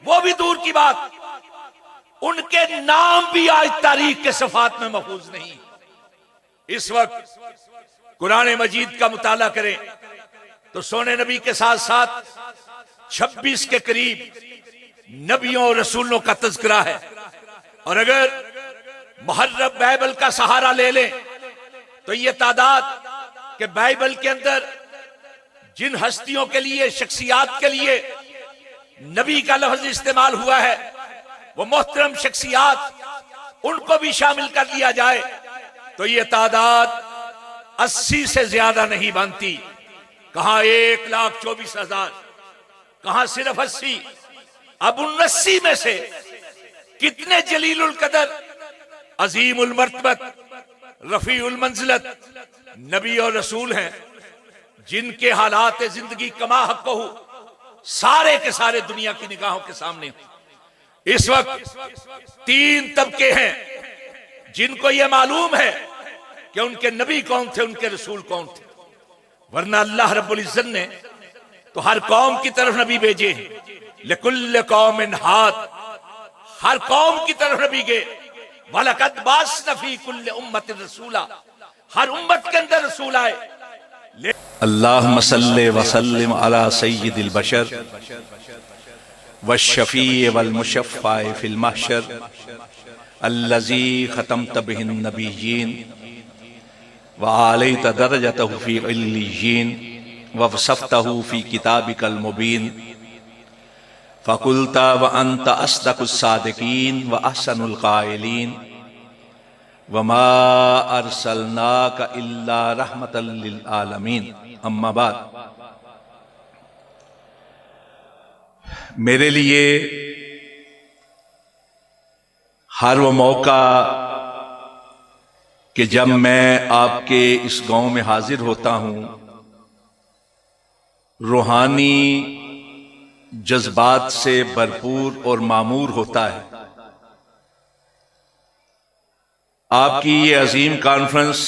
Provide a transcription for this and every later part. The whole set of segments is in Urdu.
وہ بھی دور کی بات، ان کے نام بھی آج تاریخ کے صفحات میں محفوظ نہیں۔ اس وقت قرآن مجید کا مطالعہ کریں تو سونے نبی کے ساتھ ساتھ 26 کے قریب نبیوں اور رسولوں کا تذکرہ ہے، اور اگر محرف بائبل کا سہارا لے لیں تو یہ تعداد کہ بائبل کے اندر جن ہستیوں کے لیے، شخصیات کے لیے نبی کا لفظ استعمال ہوا ہے، وہ محترم شخصیات، ان کو بھی شامل کر لیا جائے تو یہ تعداد 80 سے زیادہ نہیں بنتی۔ کہاں 1,24,000، کہاں صرف 80۔ اب 79 میں سے کتنے جلیل القدر، عظیم المرتبت، رفیع المنزلت نبی اور رسول ہیں جن کے حالات زندگی کما حق ہو سارے کے سارے دنیا کی نگاہوں کے سامنے ہوں۔ اس وقت 3 طبقے ہیں جن کو یہ معلوم ہے کہ ان کے نبی کون تھے، ان کے رسول کون تھے، ورنہ اللہ رب العزت نے تو ہر قوم کی طرف نبی بھیجے ہیں۔ لِكُلِّ قَوْمٍ ہَادٍ، ہر قوم کی طرف نبی گئے۔ وَلَقَدْ بَعَثْنَا فِي كُلِّ أُمَّةٍ رَسُولًا، ہر امت کے اندر رسول آئے۔ اللہم صلی وسلم علی سید البشر والشفیع والمشفع فی المحشر الذی ختمت بہ النبیین وعالیت درجتہ فی علیین ووصفتہ فی کتابک المبین فقلت وانت اصدق الصادقین واحسن القائلین وما ارسلناک الا رحمتا للعالمین۔ اما بعد، میرے لیے ہر وہ موقع کہ جب میں آپ کے اس گاؤں میں حاضر ہوتا ہوں روحانی جذبات سے بھرپور اور معمور ہوتا ہے۔ آپ کی یہ عظیم کانفرنس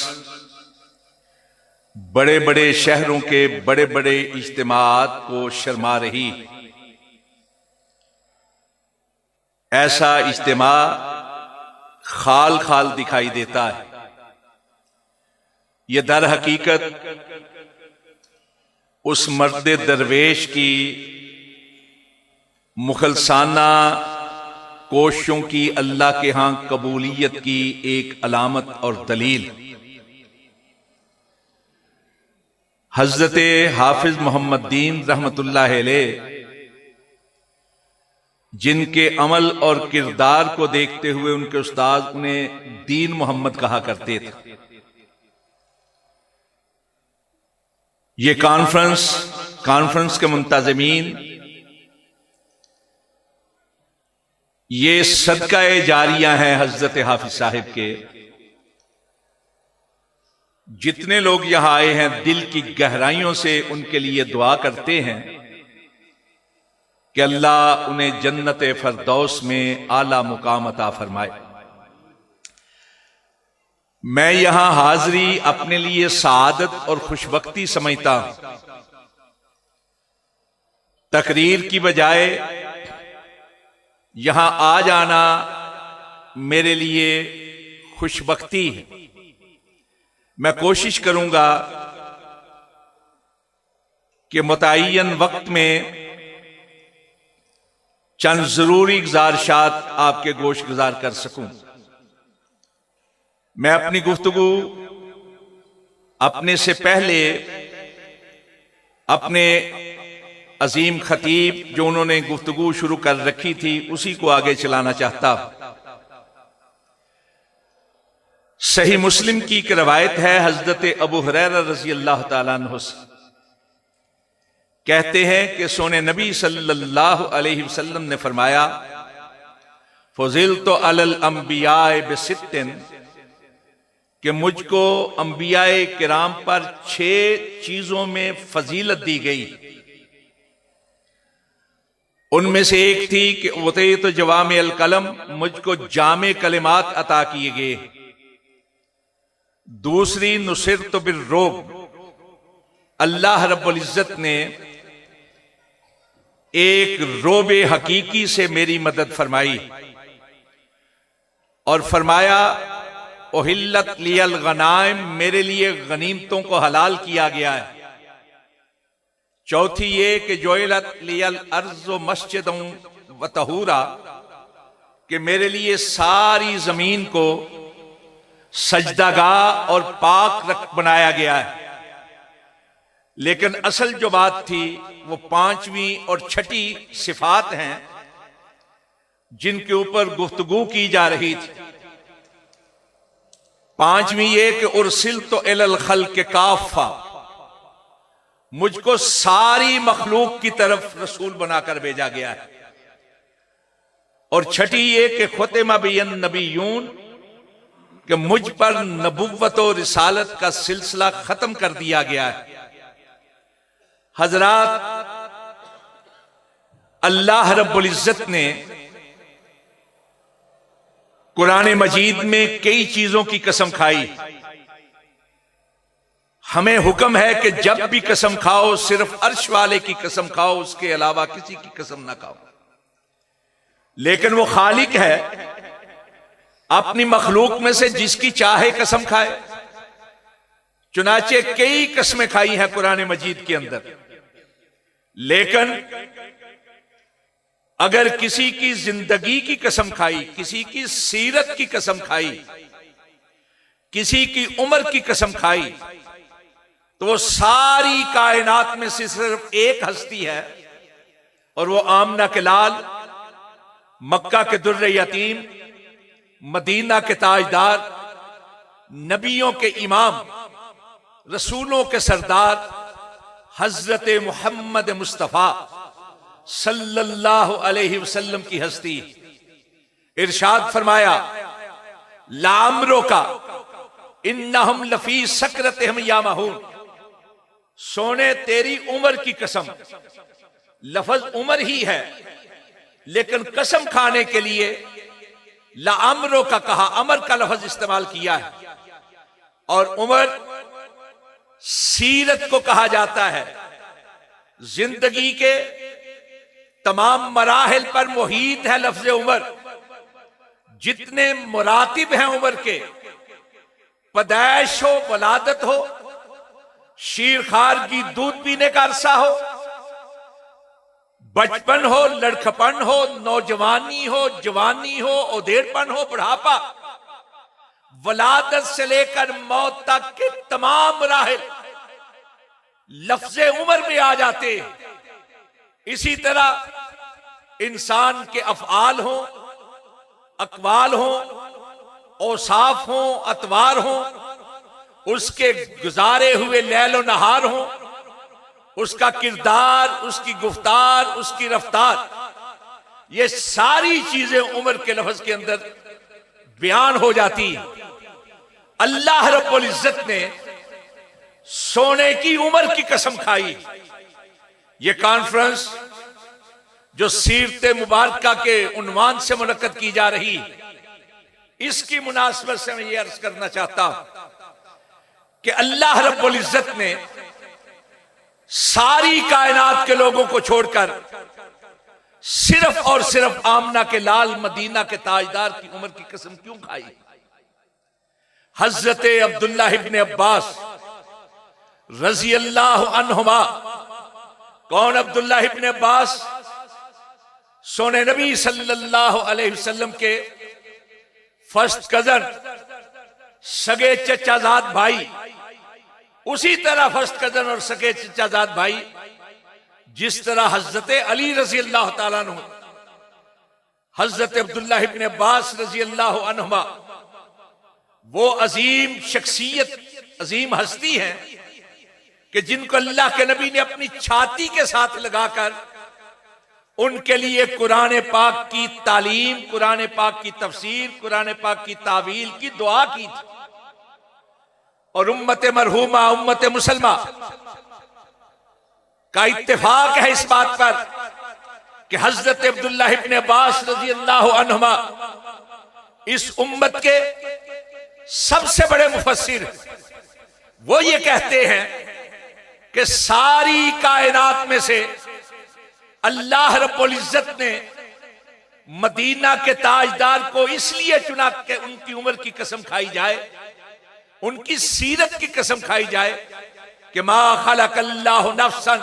بڑے بڑے شہروں کے بڑے بڑے اجتماعات کو شرما رہی۔ ایسا اجتماع خال خال دکھائی دیتا ہے۔ یہ در حقیقت اس مرد درویش کی مخلصانہ کوششوں کی اللہ کے ہاں قبولیت کی ایک علامت اور دلیل۔ حضرت حافظ محمد دین رحمت اللہ علیہ جن کے عمل اور کردار کو دیکھتے ہوئے ان کے استاد انہیں دین محمد کہا کرتے تھے۔ یہ کانفرنس کے منتظمین یہ صدقہ جاریہ ہیں حضرت حافظ صاحب کے۔ جتنے لوگ یہاں آئے ہیں دل کی گہرائیوں سے ان کے لیے دعا کرتے ہیں کہ اللہ انہیں جنت فردوس میں اعلی مقام عطا فرمائے۔ میں یہاں حاضری اپنے لیے سعادت اور خوشبختی سمجھتا ہوں۔ تقریر کی بجائے یہاں آ جانا میرے لیے خوشبختی ہے۔ میں کوشش کروں گا کہ متعین وقت میں چند ضروری گزارشات آپ کے گوش گزار کر سکوں۔ میں اپنی گفتگو اپنے سے پہلے اپنے عظیم خطیب جو انہوں نے گفتگو شروع کر رکھی تھی اسی کو آگے چلانا چاہتا ہوں۔ صحیح مسلم کی ایک روایت ہے حضرت ابو ہریرہ رضی اللہ تعالیٰ عنہ سے، کہتے ہیں کہ سونے نبی صلی اللہ علیہ وسلم نے فرمایا فضلت علی الانبیاء بست، کہ مجھ کو انبیاء کرام پر 6 چیزوں میں فضیلت دی گئی۔ ان میں سے ایک تھی کہ اعطیت جوامع الکلم، مجھ کو جامع کلمات عطا کیے گئے۔ دوسری نصرت بالرعب، اللہ رب العزت نے ایک روب حقیقی سے میری مدد فرمائی اور فرمایا احلت لی الغنائم، میرے لیے غنیمتوں کو حلال کیا گیا ہے۔ چوتھی یہ کہ جعلت لی الارض مسجدا وطہورا، کہ میرے لیے ساری زمین کو سجدہ گاہ اور پاک بنایا گیا ہے۔ لیکن اصل جو بات تھی وہ پانچویں اور چھٹی صفات ہیں جن کے اوپر گفتگو کی جا رہی تھی۔ پانچویں یہ کہ ارسلت الی الخلق کافہ، مجھ کو ساری مخلوق کی طرف رسول بنا کر بھیجا گیا ہے۔ اور چھٹی یہ کہ ختم بی النبیون، کہ مجھ پر نبوت و رسالت کا سلسلہ ختم کر دیا گیا ہے۔ حضرات، اللہ رب العزت نے قرآن مجید میں کئی چیزوں کی قسم کھائی۔ ہمیں حکم ہے کہ جب بھی قسم کھاؤ صرف عرش والے کی قسم کھاؤ، اس کے علاوہ کسی کی قسم نہ کھاؤ۔ لیکن وہ خالق ہے، اپنی مخلوق میں سے جس کی چاہے قسم کھائے۔ چنانچہ کئی قسمیں کھائی ہیں قرآن مجید کے اندر، لیکن اگر کسی کی زندگی کی قسم کھائی، کسی کی سیرت کی قسم کھائی، کسی کی عمر کی قسم کھائی، تو وہ ساری کائنات میں سے صرف ایک ہستی ہے، اور وہ آمنہ کے لال، مکہ کے در یتیم، مدینہ کے تاجدار، نبیوں کے امام، رسولوں کے سردار، حضرت محمد مصطفیٰ صلی اللہ علیہ وسلم کی ہستی۔ ارشاد فرمایا لعمرک انہم لفی سکرتہم یامہون، سونے تیری عمر کی قسم، لفظ عمر ہی ہے لیکن قسم کھانے کے لیے لعمرک کا کہا، امر کا لفظ استعمال کیا ہے۔ اور عمر سیرت کو کہا جاتا ہے، زندگی کے تمام مراحل پر محیط ہے لفظ عمر۔ جتنے مراتب ہیں عمر کے، پیدائش ہو، ولادت ہو، شیرخوار کی دودھ پینے کا عرصہ ہو، بچپن ہو، لڑکپن ہو، نوجوانی ہو، جوانی ہو، ادھیڑ پن ہو، بڑھاپا، ولادت سے لے کر موت تک کے تمام مراحل لفظ عمر میں آ جاتے ہیں۔ اسی طرح انسان کے افعال ہوں، اقوال ہوں، اوصاف ہوں، اطوار ہوں، اس کے گزارے ہوئے لیل و نہار ہوں، اس کا کردار، اس کی گفتار، اس کی رفتار، یہ ساری چیزیں عمر کے لفظ کے اندر بیان ہو جاتی ہیں۔ اللہ رب العزت نے سونے کی عمر کی قسم کھائی۔ یہ کانفرنس جو سیرت مبارکہ کے عنوان سے منعقد کی جا رہی، اس کی مناسبت سے میں یہ عرض کرنا چاہتا ہوں کہ اللہ رب العزت نے ساری کائنات کے لوگوں کو چھوڑ کر صرف اور صرف آمنہ کے لال، مدینہ کے تاجدار کی عمر کی قسم کیوں کھائی؟ حضرت عبداللہ ابن عباس رضی اللہ عنہما، کون عبداللہ ابن عباس؟ سونے نبی صلی اللہ علیہ وسلم کے فرسٹ کزن، سگے چچا زاد بھائی۔ اسی طرح فرسٹ کزن اور سگے چچا زاد بھائی، جس طرح حضرت علی رضی اللہ تعالیٰ عنہ، حضرت عبداللہ ابن عباس رضی اللہ عنہما، وہ عظیم شخصیت، عظیم ہستی ہیں کہ جن کو اللہ کے نبی نے اپنی چھاتی کے ساتھ لگا کر ان کے لیے قرآن پاک کی تعلیم، قرآن پاک کی تفسیر، قرآن پاک کی تعویل کی دعا کی تھی۔ اور امت مرحومہ، امت مسلمہ کا اتفاق ہے اس بات پر کہ حضرت عبداللہ ابن عباس رضی اللہ عنہما اس امت کے سب سے بڑے مفسر۔ وہ یہ کہتے ہیں کہ ساری کائنات میں سے اللہ رب العزت نے مدینہ کے تاجدار کو اس لیے چنا کہ ان کی عمر کی قسم کھائی جائے، ان کی سیرت کی قسم کھائی جائے کہ ما خلق اللہ نفسا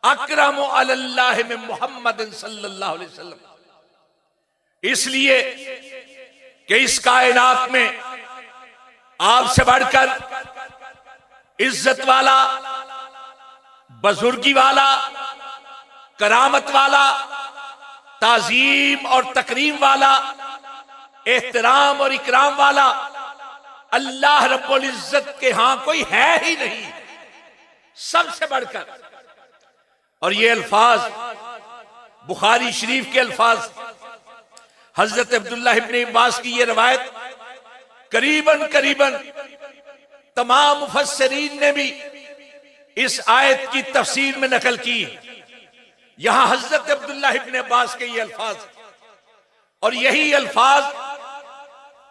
اکرم علی اللہ من محمد صلی اللہ علیہ وسلم، اس لیے کہ اس کائنات میں آپ سے بڑھ کر عزت والا، بزرگی والا، کرامت والا، تعظیم اور تکریم والا، احترام اور اکرام والا اللہ رب العزت کے ہاں کوئی ہے ہی نہیں، سب سے بڑھ کر۔ اور یہ الفاظ بخاری شریف کے الفاظ، حضرت عبداللہ ابن عباس کی یہ روایت قریباً تمام مفسرین نے بھی اس آیت کی تفسیر میں نقل کی۔ یہاں حضرت عبداللہ ابن عباس کے یہ الفاظ، اور یہی الفاظ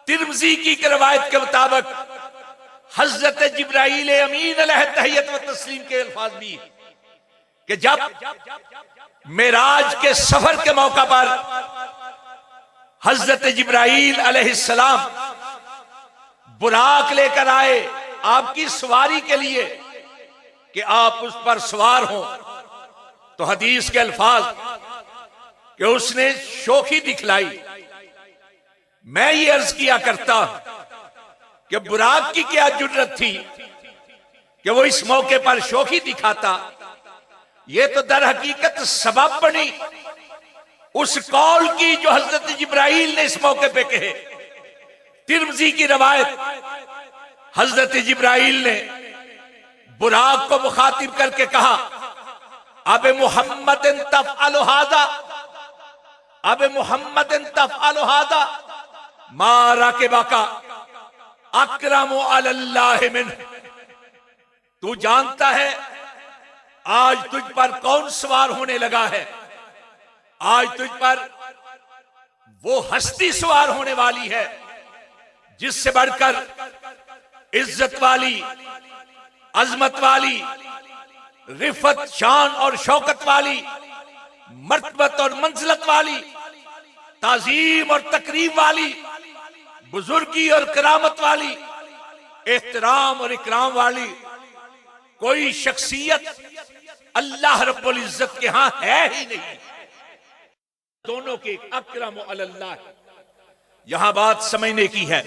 ترمذی کی روایت کے مطابق حضرت جبرائیل امین علیہ تحیت و تسلیم کے الفاظ بھی، کہ جب معراج کے سفر کے موقع پر حضرت جبرائیل علیہ السلام براق لے کر آئے آپ کی سواری کے لیے کہ آپ اس پر سوار ہوں، تو حدیث کے الفاظ کہ اس نے شوخی دکھلائی۔ میں یہ عرض کیا کرتا کہ براق کی کیا جرت تھی کہ وہ اس موقع پر شوخی دکھاتا، یہ تو در حقیقت سبب بنی اس قول کی جو حضرت جبرائیل نے اس موقع پہ کہے۔ ترمذی کی روایت، حضرت جبرائیل نے براق کو مخاطب کر کے کہا، اب محمد تفعل ھذا، اب محمد تفعل ھذا ما رکبک اکرم علی اللہ منہ۔ تو جانتا ہے آج تجھ پر کون سوار ہونے لگا ہے؟ آج تجھ پر وہ ہستی سوار ہونے والی ہے جس سے بڑھ کر عزت والی، عظمت والی، رفت، شان اور شوکت والی، مرتبت اور منزلت والی، تعظیم اور تکریم والی، بزرگی اور کرامت والی، احترام اور اکرام والی کوئی شخصیت اللہ رب العزت کے ہاں ہے ہی نہیں۔ دونوں کے اکرم علی اللہ، یہاں بات سمجھنے کی ہے۔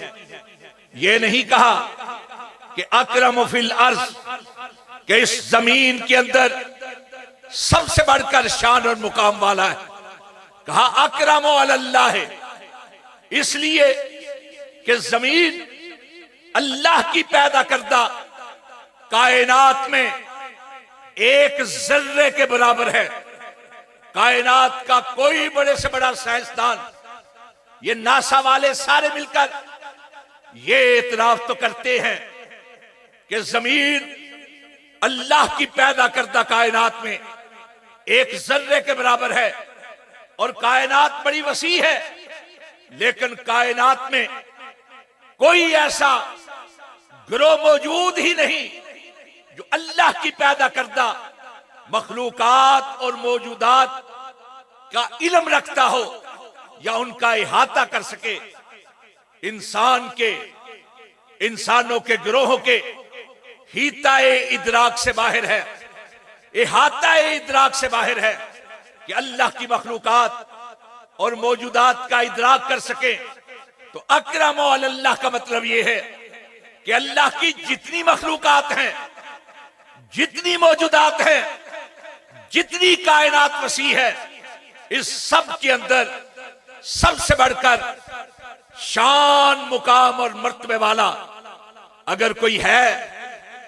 یہ نہیں کہا کہ اکرم فی الارض، کہ اس زمین کے اندر سب سے بڑھ کر شان اور مقام والا ہے، کہا اکرم علی اللہ ہے، اس لیے کہ زمین اللہ کی پیدا کردہ کائنات میں ایک ذرے کے برابر ہے۔ کائنات کا کوئی بڑے سے بڑا سائنسدان، یہ ناسا والے سارے مل کر یہ اعتراف تو کرتے ہیں کہ زمین اللہ کی پیدا کردہ کائنات میں ایک ذرے کے برابر ہے، اور کائنات بڑی وسیع ہے، لیکن کائنات میں کوئی ایسا گروہ موجود ہی نہیں جو اللہ کی پیدا کردہ مخلوقات اور موجودات کا علم رکھتا ہو یا ان کا احاطہ کر سکے۔ انسانوں کے گروہوں کے حیطہ ادراک سے باہر ہے، احاطہ ادراک سے باہر ہے کہ اللہ کی مخلوقات اور موجودات کا ادراک کر سکے۔ تو اکرم علی اللہ کا مطلب یہ ہے کہ اللہ کی جتنی مخلوقات ہیں، جتنی موجودات ہیں، جتنی کائنات وسیع ہے، اس سب کے اندر سب سے بڑھ کر شان، مقام اور مرتبے والا اگر کوئی ہے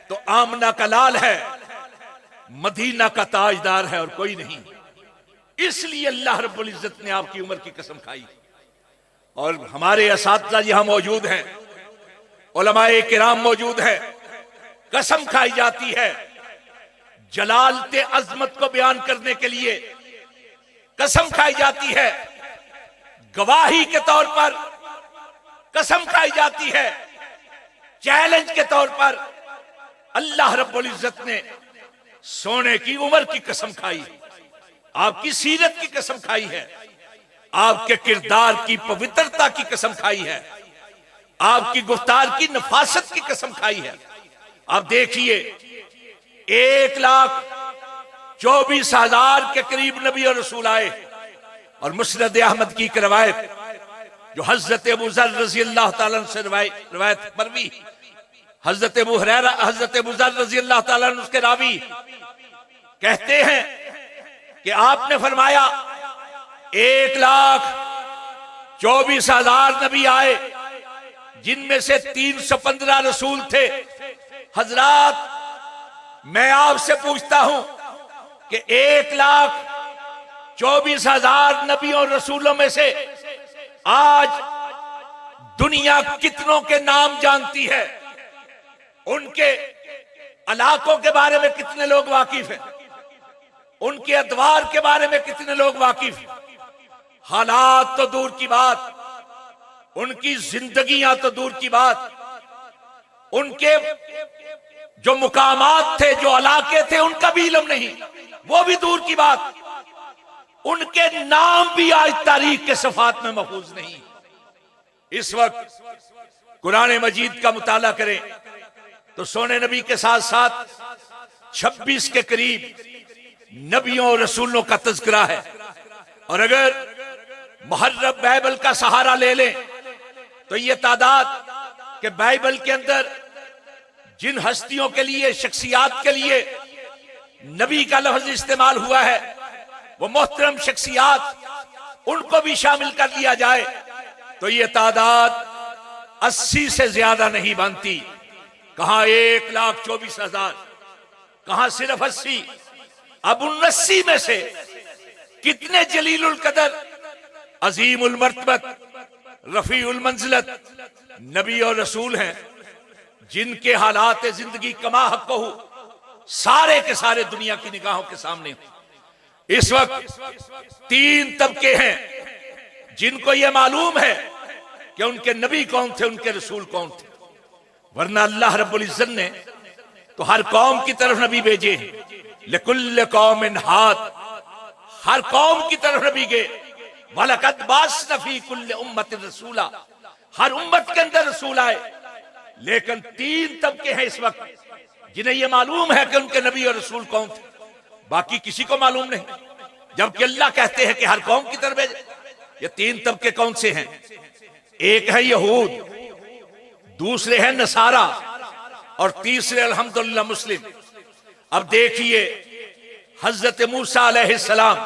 تو آمنہ کا لال ہے، مدینہ کا تاجدار ہے، اور کوئی نہیں۔ اس لیے اللہ رب العزت نے آپ کی عمر کی قسم کھائی۔ اور ہمارے اساتذہ یہاں موجود ہیں، علماء کرام موجود ہیں، قسم کھائی جاتی ہے جلالت عظمت کو بیان کرنے کے لیے، قسم کھائی جاتی ہے گواہی کے طور پر، قسم کھائی جاتی ہے چیلنج کے طور پر۔ اللہ رب العزت نے سونے کی عمر کی قسم کھائی، آپ کی سیرت کی قسم کھائی ہے، آپ کے کردار کی پوترتا کی قسم کھائی ہے، آپ کی گفتار کی نفاست کی قسم کھائی ہے۔ آپ دیکھیے 1,24,000 کے قریب نبی اور رسول آئے، اور مسند احمد کی ایک روایت جو حضرت ابو ذر رضی اللہ تعالیٰ عنہ سے روایت مروی، حضرت ابو ذر رضی اللہ تعالیٰ عنہ اس کے راوی کہتے ہیں کہ آپ نے فرمایا 1,24,000 نبی آئے، جن میں سے 315 رسول تھے۔ حضرات میں آپ سے پوچھتا ہوں کہ 1,24,000 نبیوں اور رسولوں میں سے آج دنیا کتنوں کے نام جانتی ہے؟ ان کے علاقوں کے بارے میں کتنے لوگ واقف ہیں؟ ان کے ادوار کے بارے میں کتنے لوگ واقف ہیں؟ حالات تو دور کی بات، ان کی زندگیاں تو دور کی بات، ان کے جو مقامات تھے، جو علاقے تھے، ان کا بھی علم نہیں، وہ بھی دور کی بات، ان کے نام بھی آج تاریخ کے صفحات میں محفوظ نہیں۔ اس وقت قرآن مجید کا مطالعہ کریں تو سونے نبی کے ساتھ ساتھ 26 کے قریب نبیوں اور رسولوں کا تذکرہ ہے، اور اگر محرف بائبل کا سہارا لے لیں تو یہ تعداد کہ بائبل کے اندر جن ہستیوں کے لیے، شخصیات کے لیے نبی کا لفظ استعمال ہوا ہے، وہ محترم شخصیات، ان کو بھی شامل کر لیا جائے تو یہ تعداد 80 سے زیادہ نہیں بنتی۔ کہاں 1,24,000، کہاں صرف 80۔ اب 79 میں سے کتنے جلیل القدر، عظیم المرتبت، رفیع المنزلت نبی اور رسول ہیں، جن کے حالات زندگی کما حق ہو سارے کے سارے دنیا کی نگاہوں کے سامنے ہوں۔ اس وقت 3 طبقے ہیں جن کو یہ معلوم ہے کہ ان کے نبی کون تھے، ان کے رسول کون تھے، ورنہ اللہ رب العزت نے تو ہر قوم کی طرف نبی بھیجے ہیں۔ لِكُلِّ قَوْمٍ ہَادٍ، ہر قوم کی طرف نبی گئے۔ وَلَقَدْ بَعَثْنَا فِي كُلِّ أُمَّةٍ رَسُولًا، ہر امت کے اندر رسول آئے، لیکن 3 طبقے ہیں اس وقت جنہیں یہ معلوم ہے کہ ان کے نبی اور رسول کون تھے، باقی کسی کو معلوم نہیں، جبکہ اللہ کہتے ہیں کہ ہر قوم کی طرف بھیجے۔ یہ 3 طبقے کون سے ہیں؟ ایک ہے یہود، دوسرے ہیں نصارہ، اور تیسرے الحمدللہ مسلم۔ اب دیکھیے حضرت موسیٰ علیہ السلام،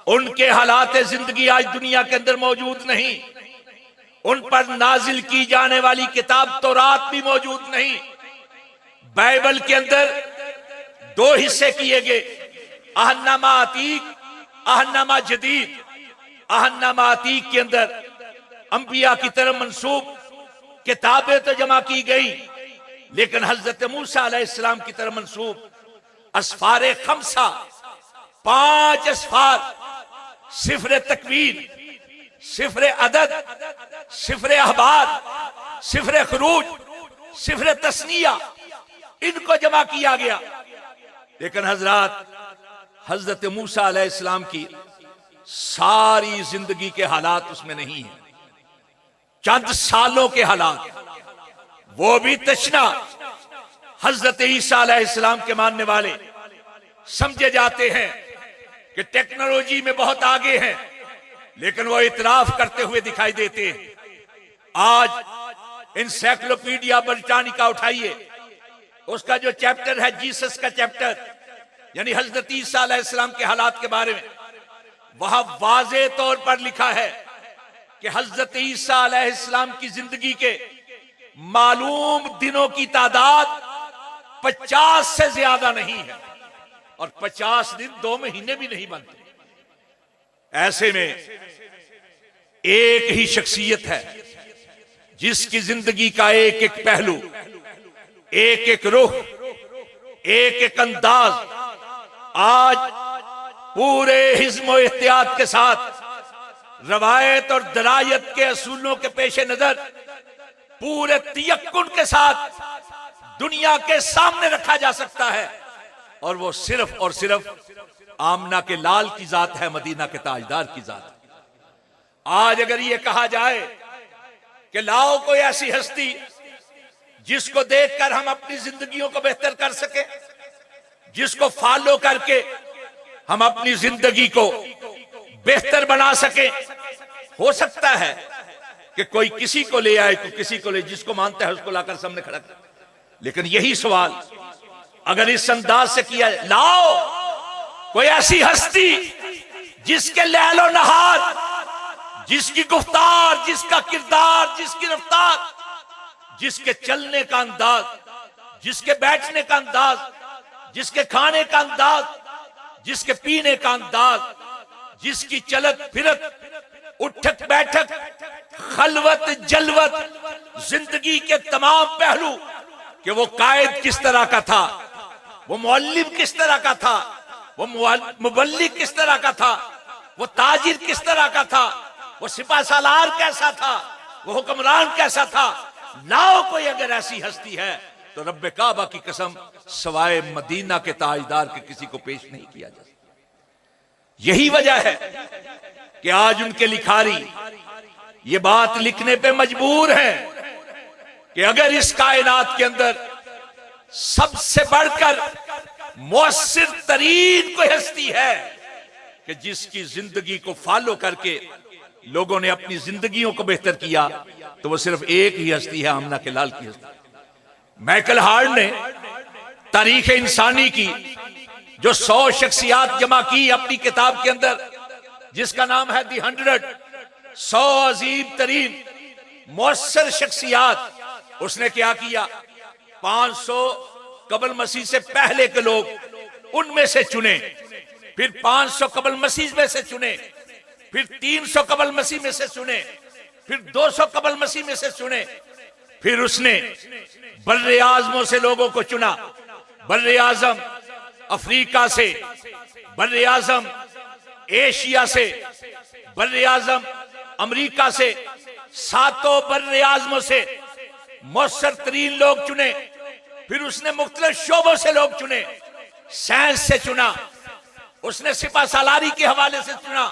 ان کے حالات زندگی آج دنیا کے اندر موجود نہیں، ان پر نازل کی جانے والی کتاب تورات بھی موجود نہیں۔ بائبل کے اندر 2 حصے کیے گئے، عہدنامہ عتیق، عہدنامہ جدید۔ عہدنامہ عتیق کے اندر انبیاء کی طرف منسوب کتابیں تو جمع کی گئی، لیکن حضرت موسیٰ علیہ السلام کی طرف منسوب اسفار 5 اسفار، سفر تکوین، سفر عدد، سفر احبار، سفر خروج، سفر تثنیہ، ان کو جمع کیا گیا۔ لیکن حضرت موسیٰ علیہ السلام کی ساری زندگی کے حالات اس میں نہیں ہیں، چند سالوں کے حالات، وہ بھی تشنا۔ حضرت عیسیٰ علیہ السلام کے ماننے والے سمجھے جاتے ہیں کہ ٹیکنالوجی میں بہت آگے ہیں، لیکن وہ اعتراف کرتے ہوئے دکھائی دیتے ہیں۔ آج انسائکلوپیڈیا برٹانیکا اٹھائیے، اس کا جو چیپٹر ہے جیسس کا چیپٹر، یعنی حضرت عیسیٰ علیہ السلام کے حالات کے بارے میں، وہاں واضح طور پر لکھا ہے کہ حضرت عیسیٰ علیہ السلام کی زندگی کے معلوم دنوں کی تعداد 50 سے زیادہ نہیں ہے، اور 50 دن 2 مہینے بھی نہیں بنتے۔ ایسے میں ایک ہی شخصیت ہے جس کی زندگی کا ایک ایک پہلو، ایک ایک رخ، ایک ایک انداز آج پورے حزم و احتیاط کے ساتھ روایت اور درایت کے اصولوں کے پیش نظر پورے تیقن کے ساتھ دنیا کے سامنے رکھا جا سکتا ہے، اور وہ صرف اور صرف آمنہ کے لال کی ذات ہے، مدینہ کے تاجدار کی ذات ہے۔ آج اگر یہ کہا جائے کہ لاؤ کوئی ایسی ہستی جس کو دیکھ کر ہم اپنی زندگیوں کو بہتر کر سکیں، جس کو فالو کر کے ہم اپنی زندگی کو بہتر بنا سکیں، ہو سکتا ہے کہ کوئی کسی کو لے آئے، تو کسی کو لے، جس کو مانتا ہے اس کو لا کر سامنے کھڑا کر۔ لیکن یہی سوال اگر اس انداز سے کیا جائے، لاؤ کوئی ایسی ہستی جس کے لیل و نہار، جس کی گفتار، جس کا کردار، جس کی رفتار، جس کے چلنے کا انداز، جس کے بیٹھنے کا انداز، جس کے کھانے کا انداز، جس کے پینے کا انداز، جس کی چلت پھرت، اٹھک بیٹھک، خلوت جلوت، زندگی کے تمام پہلو، کہ وہ قائد کس طرح کا تھا، وہ معلم کس طرح کا تھا، وہ مبلغ کس طرح کا تھا، وہ تاجر کس طرح کا تھا، وہ سپہ سالار کیسا تھا، وہ حکمران کیسا تھا۔ لاؤ کوئی اگر ایسی ہستی ہے تو رب کعبہ کی قسم سوائے مدینہ کے تاجدار کے کسی کو پیش نہیں کیا جا سکتا۔ یہی وجہ ہے کہ آج ان کے لکھاری یہ بات لکھنے پہ مجبور ہیں کہ اگر اس کائنات کے اندر سب سے بڑھ کر مؤثر ترین کوئی ہستی ہے کہ جس کی زندگی کو فالو کر کے لوگوں نے اپنی زندگیوں کو بہتر کیا، تو وہ صرف ایک ہی ہستی ہے، آمنہ کے لال کی ہستی۔ مائیکل ہارڈ نے تاریخ انسانی کی جو 100 شخصیات جمع کی اپنی کتاب کے اندر، جس کا نام ہے دی 100 عظیم ترین مؤثر شخصیات، اس نے کیا کیا؟ 500 قبل مسیح سے پہلے کے لوگ ان میں سے چنے، پھر 500 قبل مسیح میں سے چنے، پھر 300 قبل مسیح میں سے چنے، پھر 200 قبل مسیح میں سے چنے، پھر اس نے بر اعظموں سے لوگوں کو چنا، بر اعظم افریقہ سے، بر اعظم ایشیا سے، بر اعظم امریکہ سے، 7 بر اعظموں سے مؤثر ترین لوگ چنے، پھر اس نے مختلف شعبوں سے لوگ چنے، سائنس سے چنا، اس نے سپہ سالاری کے حوالے سے چنا،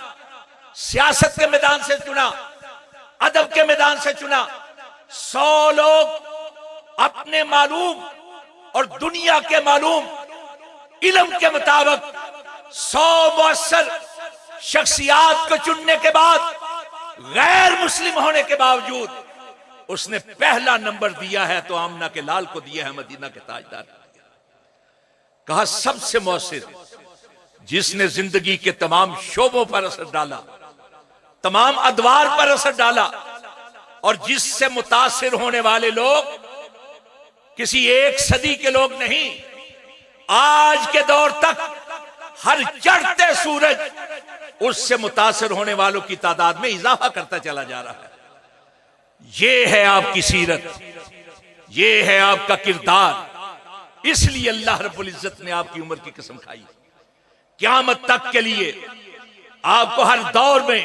سیاست کے میدان سے چنا، ادب کے میدان سے چنا۔ 100 لوگ اپنے معلوم اور دنیا کے معلوم علم کے مطابق 100 مؤثر شخصیات کو چننے کے بعد، غیر مسلم ہونے کے باوجود اس نے پہلا نمبر دیا ہے تو آمنہ کے لال کو دیا ہے، مدینہ کے تاجدار۔ کہا سب سے مؤثر، جس نے زندگی کے تمام شعبوں پر اثر ڈالا، تمام ادوار پر اثر ڈالا، اور جس سے متاثر ہونے والے لوگ کسی ایک صدی کے لوگ نہیں، آج کے دور تک ہر چڑھتے سورج اس سے متاثر ہونے والوں کی تعداد میں اضافہ کرتا چلا جا رہا ہے۔ یہ ہے آپ کی سیرت، یہ ہے آپ کا کردار، اس لیے اللہ رب العزت نے آپ کی عمر کی قسم کھائی، قیامت تک کے لیے آپ کو ہر دور میں،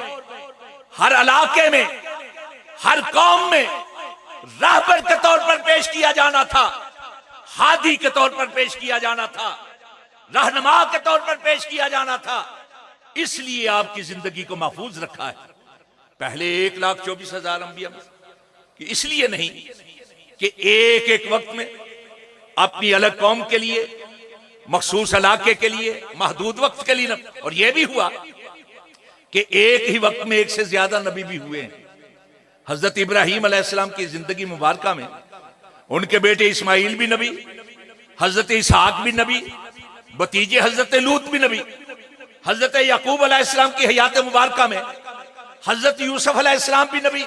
ہر علاقے میں، ہر قوم میں راہبر کے طور پر پیش کیا جانا تھا، ہادی کے طور پر پیش کیا جانا تھا، رہنما کے طور پر پیش کیا جانا تھا۔ اس لیے آپ کی زندگی کو محفوظ رکھا ہے۔ پہلے 1,24,000 انبیاء میں، کہ اس لیے نہیں کہ ایک ایک وقت میں اپنی الگ قوم کے لیے، مخصوص علاقے کے لیے، محدود وقت کے لیے، اور یہ بھی ہوا کہ ایک ہی وقت میں ایک سے زیادہ نبی بھی ہوئے ہیں۔ حضرت ابراہیم علیہ السلام کی زندگی مبارکہ میں ان کے بیٹے اسماعیل بھی نبی، حضرت اسحاق بھی نبی، بتیجے حضرت لوط بھی نبی۔ حضرت یعقوب علیہ السلام کی حیات مبارکہ میں حضرت یوسف علیہ السلام بھی نبی،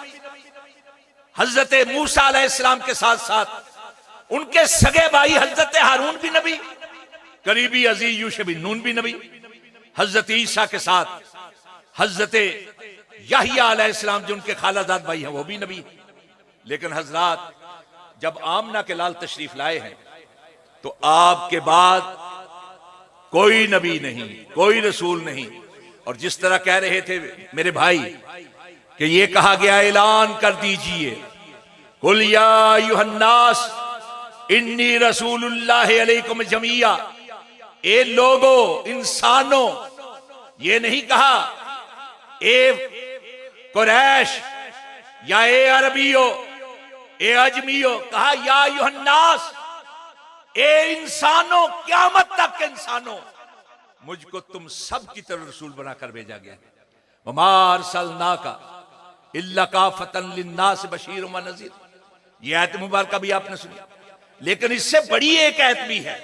حضرت موسیٰ علیہ السلام کے ساتھ ساتھ ان کے سگے بھائی حضرت ہارون بھی نبی، قریبی عزیز یوشع بن نون بھی نبی، حضرت عیسیٰ کے ساتھ حضرت یحییٰ علیہ السلام جو ان کے خالہ زاد بھائی ہیں وہ بھی نبی۔ لیکن حضرات جب آمنہ کے لال تشریف لائے ہیں تو آپ کے بعد کوئی نبی نہیں، کوئی رسول نہیں، اور جس طرح کہہ رہے تھے میرے بھائی کہ یہ کہا گیا اعلان کر دیجئے قل یا ایھا الناس انی رسول اللہ علیکم جمیعا، اے لوگو، انسانوں، یہ نہیں کہا اے قریش یا اے عربیو، اے اجمیو، کہا یا ایھا الناس، اے انسانوں، قیامت تک انسانوں، مجھ کو تم سب کی طرف رسول بنا کر بھیجا گیا۔ وما ارسلناک الا کافۃ للناس بشیر و نذیر، یہ آیت مبارکہ بھی آپ نے سنی، لیکن اس سے بڑی ایک آیت بھی ہے،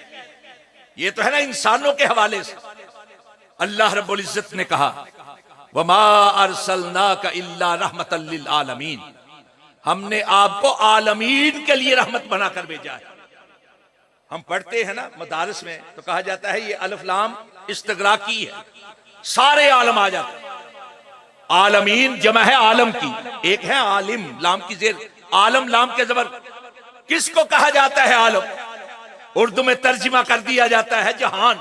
یہ تو ہے نا انسانوں کے حوالے سے۔ اللہ رب العزت نے کہا وما ارسلناک الا رحمۃ للعالمین، ہم نے آپ کو عالمین کے لیے رحمت بنا کر بھیجا ہے۔ ہم پڑھتے ہیں نا مدارس میں تو کہا جاتا ہے یہ الف لام استغراقی ہے، سارے عالم آ جاتے ہیں۔ عالمین جمع ہے عالم کی، ایک ہے عالم، لام کی زیر، عالم لام کے زبر، کس کو کہا جاتا ہے عالم؟ اردو میں ترجمہ کر دیا جاتا ہے جہان۔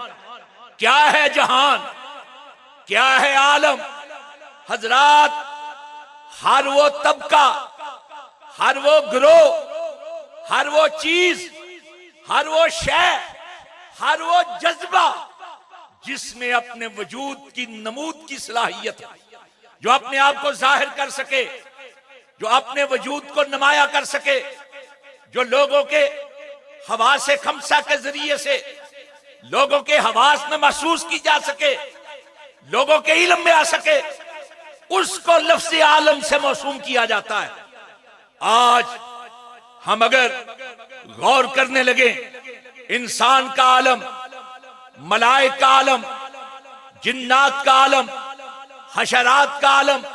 کیا ہے جہان؟ کیا ہے عالم؟ حضرات، ہر وہ طبقہ، ہر وہ گروہ، ہر وہ چیز، ہر وہ شے، ہر وہ جذبہ جس میں اپنے وجود کی نمود کی صلاحیت ہے، جو اپنے آپ کو ظاہر کر سکے، جو اپنے وجود کو نمایاں کر سکے، جو لوگوں کے حواس خمسہ کے ذریعے سے لوگوں کے حواس میں محسوس کی جا سکے، لوگوں کے علم میں آ سکے، اس کو لفظ عالم سے موسوم کیا جاتا ہے۔ آج ہم اگر غور کرنے لگے، انسان کا عالم، ملائک کا عالم، جنات کا عالم، حشرات کا عالم،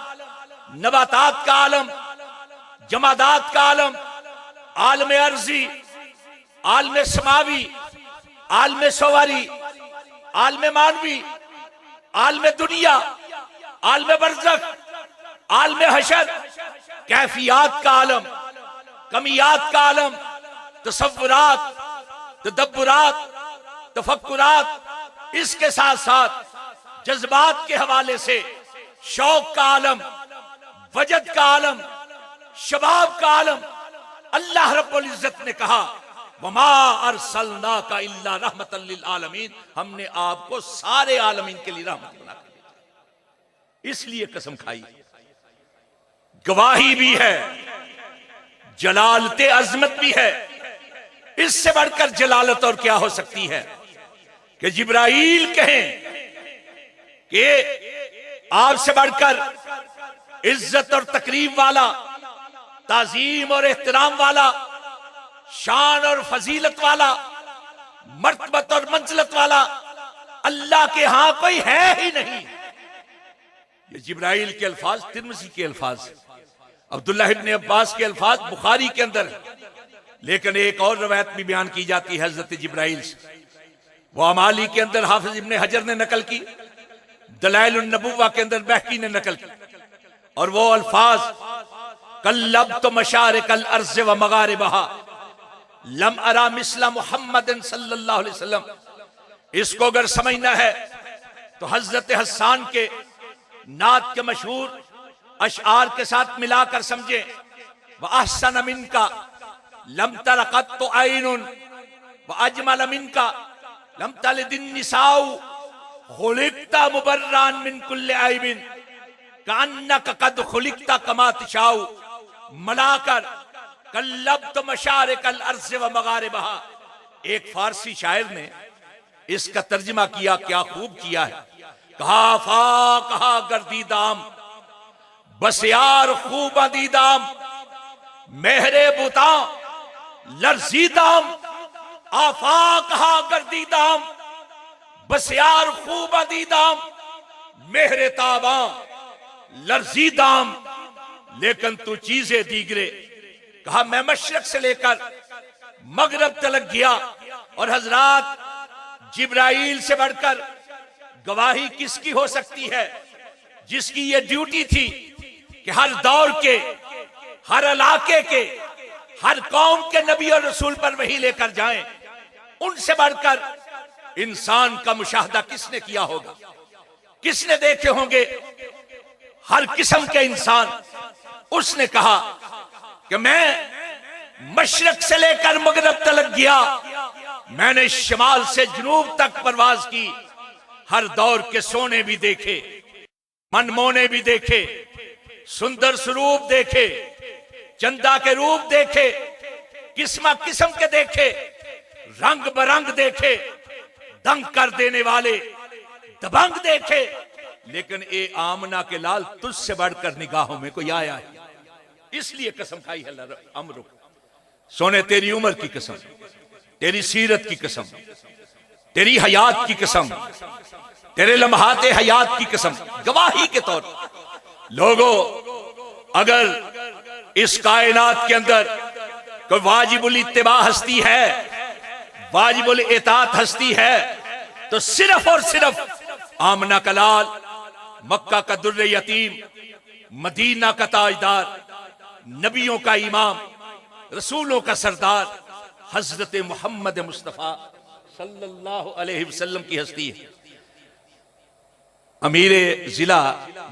نباتات کا عالم، جمادات کا عالم، عالم ارضی، عالم سماوی، عالم سواری، عالم مانوی، عالم دنیا، عالم برزخ، عالم حشر، کیفیات کا عالم، کمیات کا عالم، تصورات، تدبرات، تفکرات، اس کے ساتھ ساتھ جذبات کے حوالے سے شوق کا عالم، وجد کا عالم، شباب کا عالم۔ اللہ رب العزت نے کہا وما ارسلناک الا رحمۃ للعالمین، ہم نے آپ کو سارے عالمین کے لیے رحمت بنا کر بھیجا۔ اس لیے قسم کھائی، گواہی بھی ہے، جلالت عظمت بھی ہے، اس سے بڑھ کر جلالت اور کیا ہو سکتی ہے کہ جبرائیل کہیں کہ آپ سے بڑھ کر عزت اور تکریم والا، تعظیم اور احترام والا، شان اور فضیلت والا، مرتبت اور منزلت والا اللہ کے ہاں کوئی ہے ہی نہیں۔ یہ جبرائیل کے الفاظ ترمذی کے الفاظ، عبداللہ ابن عباس کے الفاظ بخاری کے اندر، لیکن ایک اور روایت بھی بیان کی جاتی ہے حضرت جبرائیل سے، وہ امالی کے اندر حافظ ابن حجر نے نقل کی، دلائل النبوہ کے اندر بہقی نے نقل کی، اور وہ الفاظ قلبت مشارق الارض و مغاربہا لم ارا مثل محمد صلی اللہ علیہ وسلم۔ اس کو اگر سمجھنا ہے تو حضرت حسان کے نعت کے مشہور اشعار کے ساتھ ملا کر سمجھیں، وَأَحْسَنَ مِنْكَ لَمْ تَرَ قَطُّ عَيْنٌ وَأَجْمَلَ مِنْكَ لَمْ تَلِدِ النِّسَاءُ خُلِقْتَ مُبَرًّا مِنْ كُلِّ عَيْبٍ كَأَنَّكَ قَدْ خُلِقْتَ كَمَا تَشَاءُ، ملا کر قلبت مشارق الارض و مغاربہا۔ ایک فارسی شاعر نے اس کا ترجمہ کیا، کیا خوب کیا ہے، کہا فا کہا گردی دام بس یار خوب دیدام، مہرے بوتاں لرزی دام، آفا کہا گردی دام بس یار خوب دیدام، مہرے تاباں لرزی دام، لیکن تو چیزیں دیگرے۔ کہا میں مشرق سے لے کر مغرب تلک گیا، اور حضرات جبرائیل سے بڑھ کر گواہی کس کی ہو سکتی ہے جس کی یہ ڈیوٹی تھی کہ ہر دور کے، ہر علاقے کے، ہر قوم کے نبی اور رسول پر وحی لے کر جائیں۔ ان سے بڑھ کر انسان کا مشاہدہ کس نے کیا ہوگا، کس نے دیکھے ہوں گے ہر قسم کے انسان۔ اس نے کہا کہ میں مشرق سے لے کر مغرب تلک گیا، میں نے شمال سے جنوب تک پرواز کی، ہر دور کے سونے بھی دیکھے، منمونے بھی دیکھے، سندر سروپ دیکھے، چندا کے روپ دیکھے، قسم قسم کے دیکھے، رنگ برنگ دیکھے، دنگ کر دینے والے دبنگ دیکھے، لیکن اے آمنہ کے لال تجھ سے بڑھ کر نگاہوں میں کوئی آیا ہے، اس لیے قسم کھائی ہے اللہ امرک۔ سونے تیری عمر کی قسم، تیری سیرت کی قسم، تیری حیات کی قسم، تیرے لمحات حیات کی قسم، گواہی کے طور پر لوگوں، اگر اس کائنات کے اندر کوئی واجب الاتباع ہستی ہے، واجب الاطاعت ہستی ہے، تو صرف اور صرف آمنہ کا لال، مکہ کا در یتیم، مدینہ کا تاجدار، نبیوں کا امام، رسولوں کا سردار، حضرت محمد مصطفیٰ صلی اللہ علیہ وسلم کی ہستی ہے۔ امیر ضلع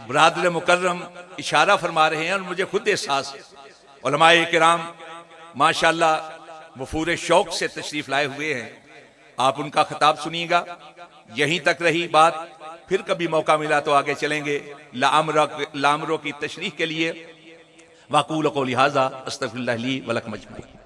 برادر مکرم اشارہ فرما رہے ہیں اور مجھے خود احساس ہے، علماء کرام ماشاءاللہ وفور شوق سے تشریف لائے ہوئے ہیں، آپ ان کا خطاب سنیے گا۔ یہیں تک رہی بات، پھر کبھی موقع ملا تو آگے چلیں گے لامرو کی تشریح کے لیے۔ وَأَقُولُ قَوْلِي هَٰذَا أَسْتَغْفِرُ اللَّهَ لِي وَلَكُمْ أَجْمَعِينَ۔